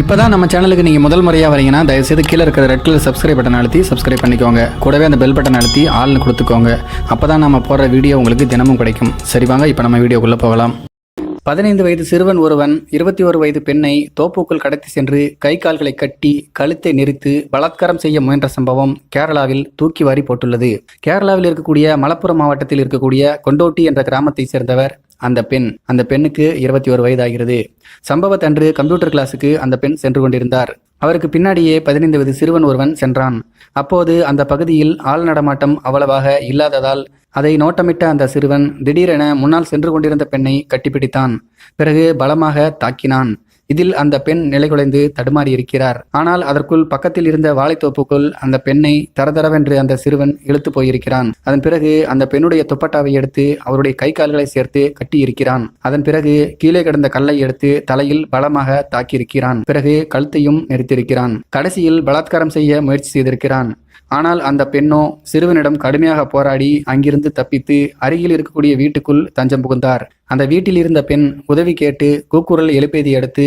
இப்போதான் நம்ம சேனலுக்கு நீங்கள் முதல் முறையாக வரீங்கன்னா தயவுசெய்து கீழே இருக்கிற ரெட் கலர் சப்ஸ்கிரைப் பட்டன் அழுத்தி சப்ஸ்கிரைப் பண்ணிக்கோங்க. கூடவே அந்த பெல் பட்டன் அழுத்தி ஆள்னு கொடுத்துக்கோங்க. அப்போ தான் நம்ம போடுற வீடியோ உங்களுக்கு தினமும் கிடைக்கும். சரி வாங்க இப்போ நம்ம வீடியோக்குள்ளே போகலாம். 15 வயது சிறுவன் ஒருவன் 21 வயது பெண்ணை தோப்புக்குள் கடத்தி சென்று கை கால்களை கட்டி கழுத்தை நெரித்து பலாத்காரம் செய்ய முயன்ற சம்பவம் கேரளாவில் தூக்கி வாரி போட்டுள்ளது. கேரளாவில் இருக்கக்கூடிய மலப்புரம் மாவட்டத்தில் இருக்கக்கூடிய கொண்டோட்டி என்ற கிராமத்தை சேர்ந்தவர் அந்த பெண்ணுக்கு 21 வயது ஆகிறது. சம்பவத்தன்று கம்ப்யூட்டர் கிளாஸுக்கு அந்த பெண் சென்று கொண்டிருந்தார். அவருக்கு பின்னாடியே 15 வயது சிறுவன் ஒருவன் சென்றான். அப்போது அந்த பகுதியில் ஆள் நடமாட்டம் அவ்வளவாக இல்லாததால் அதை நோட்டமிட்ட அந்த சிறுவன் திடீரென முன்னால் சென்று கொண்டிருந்த பெண்ணை கட்டிப்பிடித்தான். பிறகு பலமாக தாக்கினான். இதில் அந்த பெண் நிலைகுலைந்து தடுமாறி இருக்கிறார். ஆனால் அதற்குள் பக்கத்தில் இருந்த வாழைத்தோப்புக்குள் அந்த பெண்ணை தரதரவென்று அந்த சிறுவன் இழுத்து போயிருக்கிறான். அதன் பிறகு அந்த பெண்ணுடைய துப்பட்டாவை எடுத்து அவருடைய கை கால்களை சேர்த்து கட்டியிருக்கிறான். அதன் பிறகு கீழே கிடந்த கல்லை எடுத்து தலையில் பலமாக தாக்கியிருக்கிறான். பிறகு கழுத்தையும் நெரித்திருக்கிறான். கடைசியில் பலாத்காரம் செய்ய முயற்சி செய்திருக்கிறான். ஆனால் அந்த பெண்ணோ சிறுவனிடம் கடுமையாக போராடி அங்கிருந்து தப்பித்து அருகில் இருக்கக்கூடிய வீட்டுக்குள் தஞ்சம் புகுந்தார். அந்த வீட்டில் இருந்த பெண் உதவி கேட்டு கூக்குரல் எழுப்பியதை அடுத்து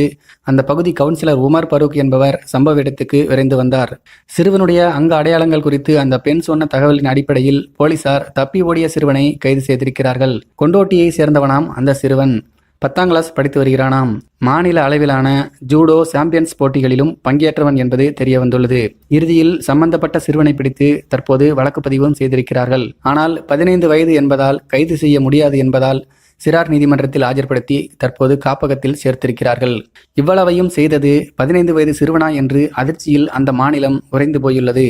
அந்த பகுதி கவுன்சிலர் உமர் பரூக் என்பவர் சம்பவ இடத்துக்கு விரைந்து வந்தார். சிறுவனுடைய அங்க அடையாளங்கள் குறித்து அந்த பெண் சொன்ன தகவலின் அடிப்படையில் போலீசார் தப்பி ஓடிய சிறுவனை கைது செய்திருக்கிறார்கள். கொண்டோட்டியை சேர்ந்தவனாம் அந்த சிறுவன். 10ஆம் கிளாஸ் படித்து வருகிறானாம். மாநில அளவிலான ஜூடோ சாம்பியன்ஸ் போட்டிகளிலும் பங்கேற்றவன் என்பது தெரிய வந்துள்ளது. இறுதியில் சம்பந்தப்பட்ட சிறுவனை பிடித்து தற்போது வழக்கு பதிவும் செய்திருக்கிறார்கள். ஆனால் 15 வயது என்பதால் கைது செய்ய முடியாது என்பதால் சிறார் நீதிமன்றத்தில் ஆஜர்படுத்தி தற்போது காப்பகத்தில் சேர்த்திருக்கிறார்கள். இவ்வளவையும் செய்தது 15 வயது சிறுவனா என்று அதிர்ச்சியில் அந்த மாநிலம் உறைந்து போயுள்ளது.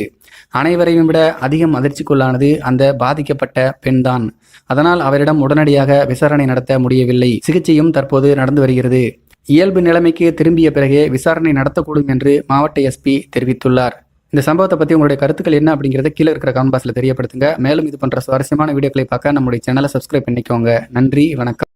அனைவரையும் விட அதிகம் அதிர்ச்சிக்குள்ளானது அந்த பாதிக்கப்பட்ட பெண்தான். அதனால் அவரிடம் உடனடியாக விசாரணை நடத்த முடியவில்லை. சிகிச்சையும் தற்போது நடந்து வருகிறது. இயல்பு நிலைமைக்கு திரும்பிய பிறகே விசாரணை நடத்தக்கூடும் என்று மாவட்ட எஸ்பி தெரிவித்துள்ளார். இந்த சம்பவத்தை பற்றி உங்களுடைய கருத்துக்கள் என்ன அப்படிங்கிறத கீழே இருக்கிற கமெண்ட் பாக்ஸில் தெரியப்படுத்துங்க. மேலும் இது போன்ற சுவாரஸ்யமான வீடியோக்களை பார்க்க நம்முடைய சேனலை சப்ஸ்கிரைப் பண்ணிக்கோங்க. நன்றி, வணக்கம்.